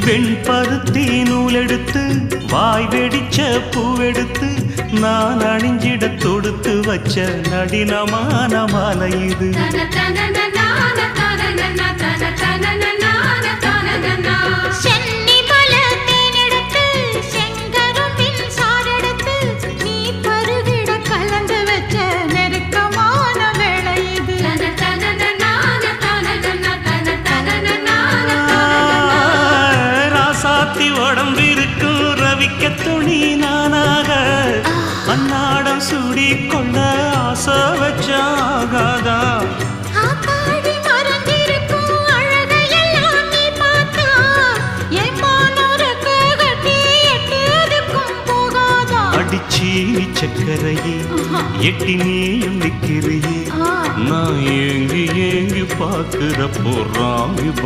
வெண்பருத்தி நூலெடுத்து வாய் வெடிச்ச பூவெடுத்து நான் அணிஞ்சிட தொடுத்து வச்ச நடினமான மாலை இது. உடம்பிருக்கும் ரவிக்க துணி நானாக அன்னாடம் சூடி கொள்ள ஆசை வச்சாகாதா. அடிச்சி சக்கரையே எட்டி நீயும் நிக்கிறியே நான் ஏங்கி ஏங்கி பார்க்கிற போறாமி